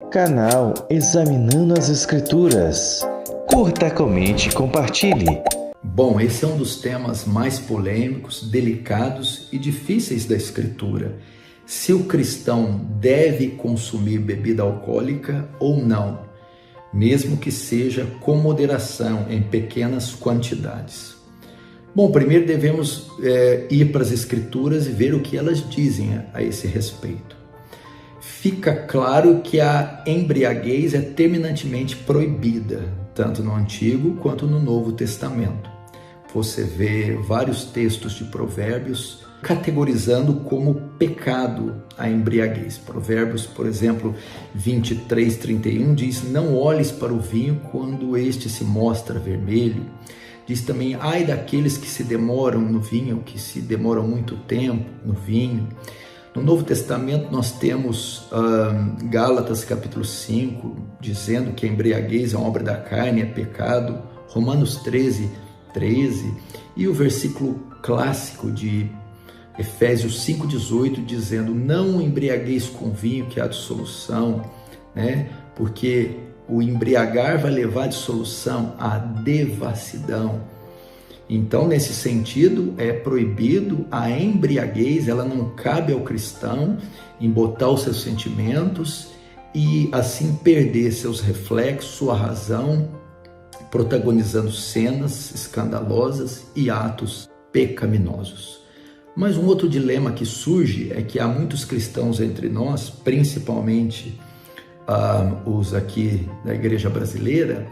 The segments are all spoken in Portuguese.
Canal Examinando as Escrituras. Curta, comente e compartilhe. Bom, esse é um dos temas mais polêmicos, delicados e difíceis da Escritura. Se o cristão deve consumir bebida alcoólica ou não, mesmo que seja com moderação, em pequenas quantidades. Bom, primeiro devemos ir para as Escrituras e ver o que elas dizem a esse respeito. Fica claro que a embriaguez é terminantemente proibida, tanto no Antigo quanto no Novo Testamento. Você vê vários textos de Provérbios categorizando como pecado a embriaguez. Provérbios, por exemplo, 23:31 diz: não olhes para o vinho quando este se mostra vermelho. Diz também: ai daqueles que se demoram no vinho, que se demoram muito tempo no vinho. No Novo Testamento nós temos Gálatas capítulo 5, dizendo que a embriaguez é uma obra da carne, é pecado. Romanos 13, e o versículo clássico de Efésios 5,18, dizendo: não embriagueis com vinho que há dissolução, né? Porque o embriagar vai levar à dissolução, à devassidão. Então, nesse sentido, é proibido a embriaguez, ela não cabe ao cristão embotar os seus sentimentos e assim perder seus reflexos, sua razão, protagonizando cenas escandalosas e atos pecaminosos. Mas um outro dilema que surge é que há muitos cristãos entre nós, principalmente os aqui da igreja brasileira,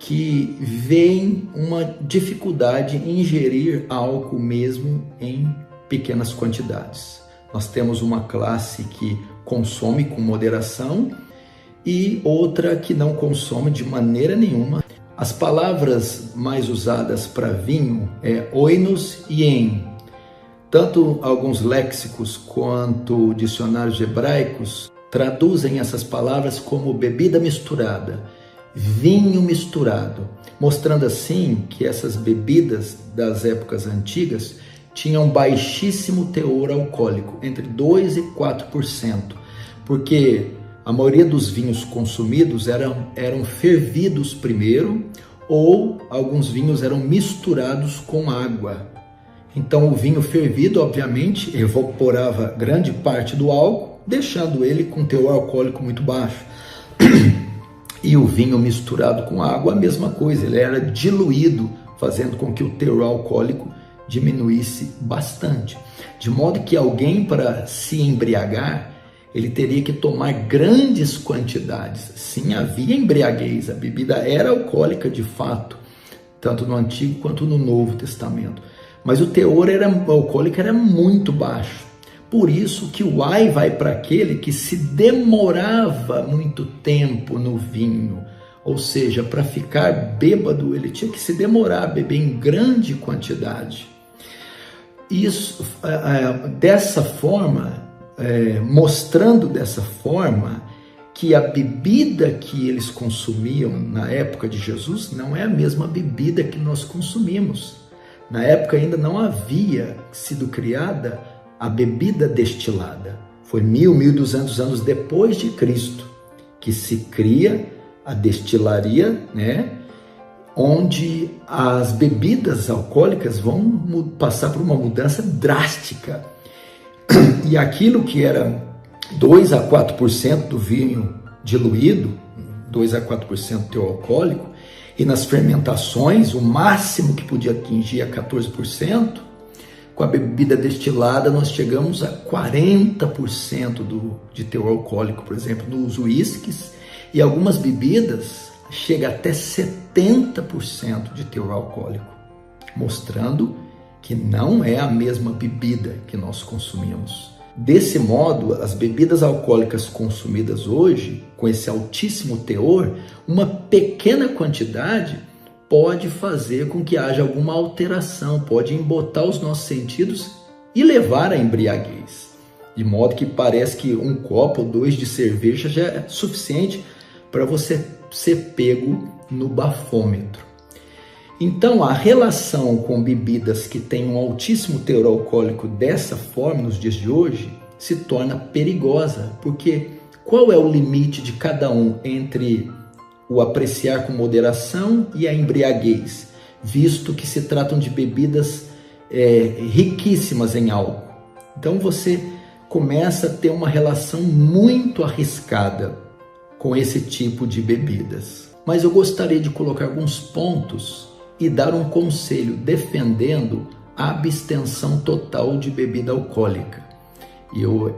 que veem uma dificuldade em ingerir álcool mesmo em pequenas quantidades. Nós temos uma classe que consome com moderação e outra que não consome de maneira nenhuma. As palavras mais usadas para vinho é oinos e en. Tanto alguns léxicos quanto dicionários hebraicos traduzem essas palavras como bebida misturada, vinho misturado, mostrando assim que essas bebidas das épocas antigas tinham baixíssimo teor alcoólico, entre 2% e 4%, porque a maioria dos vinhos consumidos eram fervidos primeiro, ou alguns vinhos eram misturados com água. Então o vinho fervido, obviamente, evaporava grande parte do álcool, deixando ele com teor alcoólico muito baixo. E o vinho misturado com água, a mesma coisa, ele era diluído, fazendo com que o teor alcoólico diminuísse bastante. De modo que alguém, para se embriagar, ele teria que tomar grandes quantidades. Sim, havia embriaguez, a bebida era alcoólica de fato, tanto no Antigo quanto no Novo Testamento. Mas o teor alcoólico era muito baixo. Por isso que o ai vai para aquele que se demorava muito tempo no vinho. Ou seja, para ficar bêbado, ele tinha que se demorar a beber em grande quantidade. Isso, dessa forma, mostrando dessa forma que a bebida que eles consumiam na época de Jesus não é a mesma bebida que nós consumimos. Na época ainda não havia sido criada a bebida destilada. Foi 1.200 anos depois de Cristo que se cria a destilaria, né? Onde as bebidas alcoólicas vão passar por uma mudança drástica. E aquilo que era 2 a 4% do vinho diluído, 2 a 4% teor alcoólico, e nas fermentações o máximo que podia atingir é 14%, com a bebida destilada nós chegamos a 40% de teor alcoólico, por exemplo, nos uísques, e algumas bebidas chega até 70% de teor alcoólico, mostrando que não é a mesma bebida que nós consumimos. Desse modo, as bebidas alcoólicas consumidas hoje, com esse altíssimo teor, uma pequena quantidade pode fazer com que haja alguma alteração, pode embotar os nossos sentidos e levar à embriaguez. De modo que parece que 1 copo ou 2 de cerveja já é suficiente para você ser pego no bafômetro. Então, a relação com bebidas que têm um altíssimo teor alcoólico dessa forma, nos dias de hoje, se torna perigosa, porque qual é o limite de cada um entre o apreciar com moderação e a embriaguez, visto que se tratam de bebidas riquíssimas em álcool. Então você começa a ter uma relação muito arriscada com esse tipo de bebidas. Mas eu gostaria de colocar alguns pontos e dar um conselho defendendo a abstenção total de bebida alcoólica.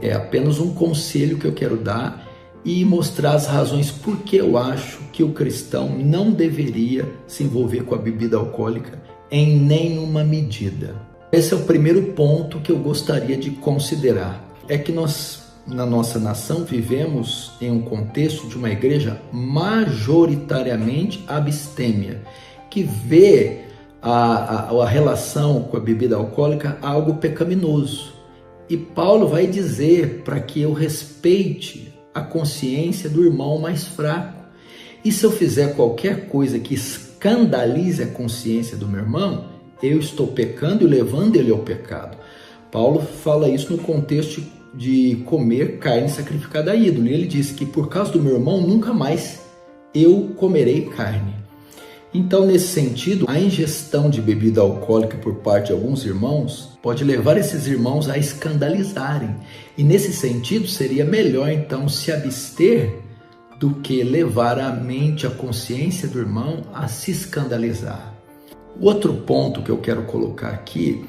É apenas um conselho que eu quero dar e mostrar as razões por que eu acho que o cristão não deveria se envolver com a bebida alcoólica em nenhuma medida. Esse é o primeiro ponto que eu gostaria de considerar. É que nós, na nossa nação, vivemos em um contexto de uma igreja majoritariamente abstêmia, que vê a relação com a bebida alcoólica algo pecaminoso. E Paulo vai dizer para que eu respeite a consciência do irmão mais fraco. E se eu fizer qualquer coisa que escandalize a consciência do meu irmão, eu estou pecando e levando ele ao pecado. Paulo fala isso no contexto de comer carne sacrificada a ídolo. E ele diz que por causa do meu irmão, nunca mais eu comerei carne. Então, nesse sentido, a ingestão de bebida alcoólica por parte de alguns irmãos pode levar esses irmãos a escandalizarem. E nesse sentido, seria melhor então se abster do que levar a mente, a consciência do irmão a se escandalizar. Outro ponto que eu quero colocar aqui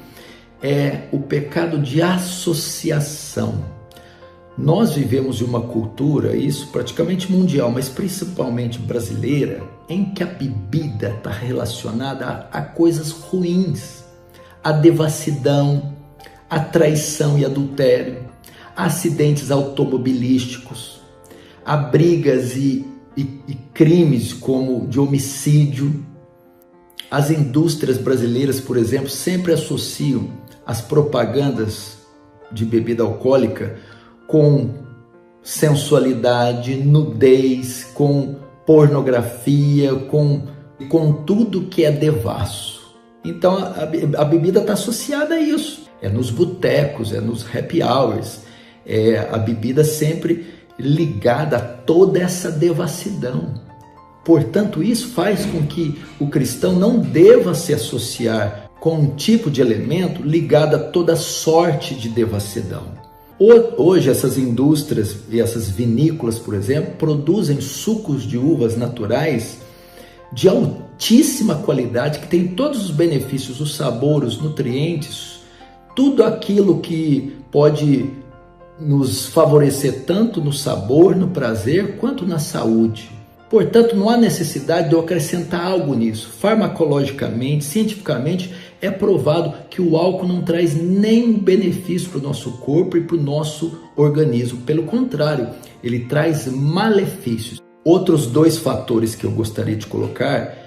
é o pecado de associação. Nós vivemos em uma cultura, isso praticamente mundial, mas principalmente brasileira, em que a bebida está relacionada a coisas ruins, a devassidão, a traição e adultério, a acidentes automobilísticos, a brigas e crimes como de homicídio. As indústrias brasileiras, por exemplo, sempre associam as propagandas de bebida alcoólica com sensualidade, nudez, com pornografia, com tudo que é devasso. Então a bebida está associada a isso. É nos botecos, é nos happy hours, a bebida sempre ligada a toda essa devassidão. Portanto, isso faz com que o cristão não deva se associar com um tipo de elemento ligado a toda sorte de devassidão. Hoje, essas indústrias e essas vinícolas, por exemplo, produzem sucos de uvas naturais de altíssima qualidade, que tem todos os benefícios, o sabor, os nutrientes, tudo aquilo que pode nos favorecer tanto no sabor, no prazer, quanto na saúde. Portanto, não há necessidade de eu acrescentar algo nisso. Farmacologicamente, cientificamente, é provado que o álcool não traz nenhum benefício para o nosso corpo e para o nosso organismo. Pelo contrário, ele traz malefícios. Outros dois fatores que eu gostaria de colocar,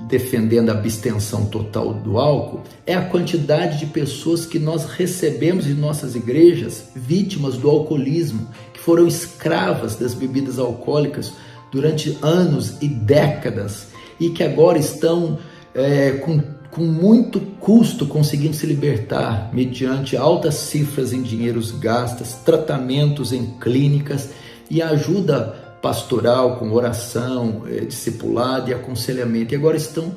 defendendo a abstenção total do álcool, é a quantidade de pessoas que nós recebemos em nossas igrejas, vítimas do alcoolismo, que foram escravas das bebidas alcoólicas durante anos e décadas e que agora estão com muito custo conseguindo se libertar mediante altas cifras em dinheiros gastos, tratamentos em clínicas e ajuda pastoral com oração, discipulado e aconselhamento. E agora estão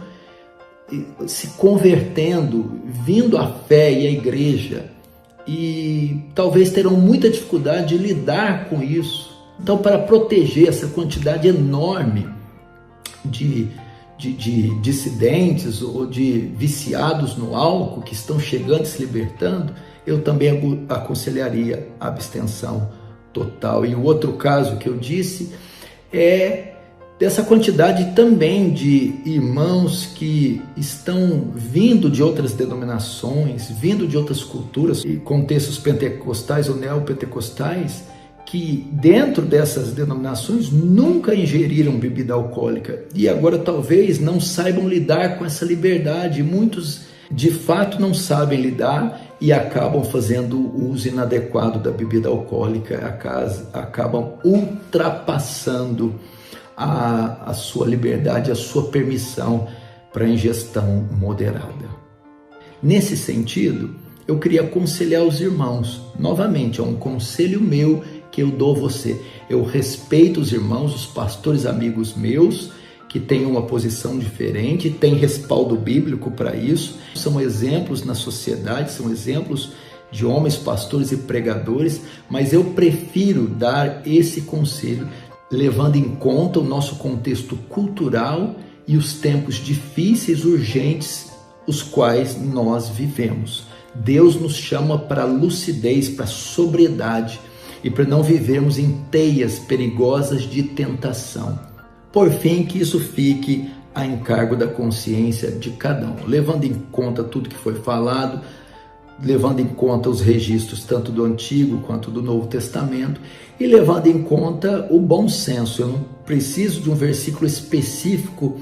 se convertendo, vindo à fé e à igreja e talvez terão muita dificuldade de lidar com isso. Então, para proteger essa quantidade enorme de dissidentes ou de viciados no álcool que estão chegando e se libertando, eu também aconselharia a abstenção total. E o outro caso que eu disse é dessa quantidade também de irmãos que estão vindo de outras denominações, vindo de outras culturas e contextos pentecostais ou neopentecostais, que dentro dessas denominações nunca ingeriram bebida alcoólica e agora talvez não saibam lidar com essa liberdade. Muitos de fato não sabem lidar e acabam fazendo uso inadequado da bebida alcoólica, acabam ultrapassando a sua liberdade, a sua permissão para ingestão moderada. Nesse sentido, eu queria aconselhar os irmãos, novamente, é um conselho meu que eu dou a você. Eu respeito os irmãos, os pastores amigos meus, que têm uma posição diferente, têm respaldo bíblico para isso. São exemplos na sociedade, são exemplos de homens, pastores e pregadores, mas eu prefiro dar esse conselho, levando em conta o nosso contexto cultural e os tempos difíceis, urgentes, os quais nós vivemos. Deus nos chama para lucidez, para sobriedade e para não vivermos em teias perigosas de tentação. Por fim, que isso fique a encargo da consciência de cada um, levando em conta tudo que foi falado, levando em conta os registros tanto do Antigo quanto do Novo Testamento e levando em conta o bom senso. Eu não preciso de um versículo específico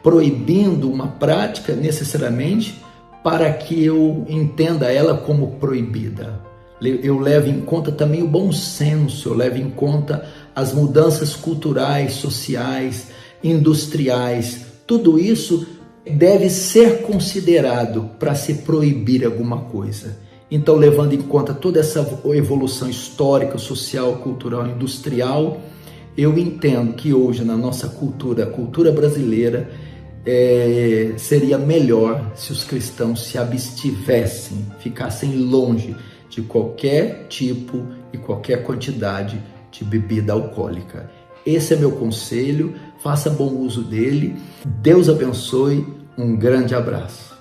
proibindo uma prática necessariamente para que eu entenda ela como proibida. Eu levo em conta também o bom senso, eu levo em conta as mudanças culturais, sociais, industriais. Tudo isso deve ser considerado para se proibir alguma coisa. Então, levando em conta toda essa evolução histórica, social, cultural, industrial, eu entendo que hoje na nossa cultura, a cultura brasileira, seria melhor se os cristãos se abstivessem, ficassem longe de qualquer tipo e qualquer quantidade de bebida alcoólica. Esse é meu conselho, faça bom uso dele. Deus abençoe, um grande abraço.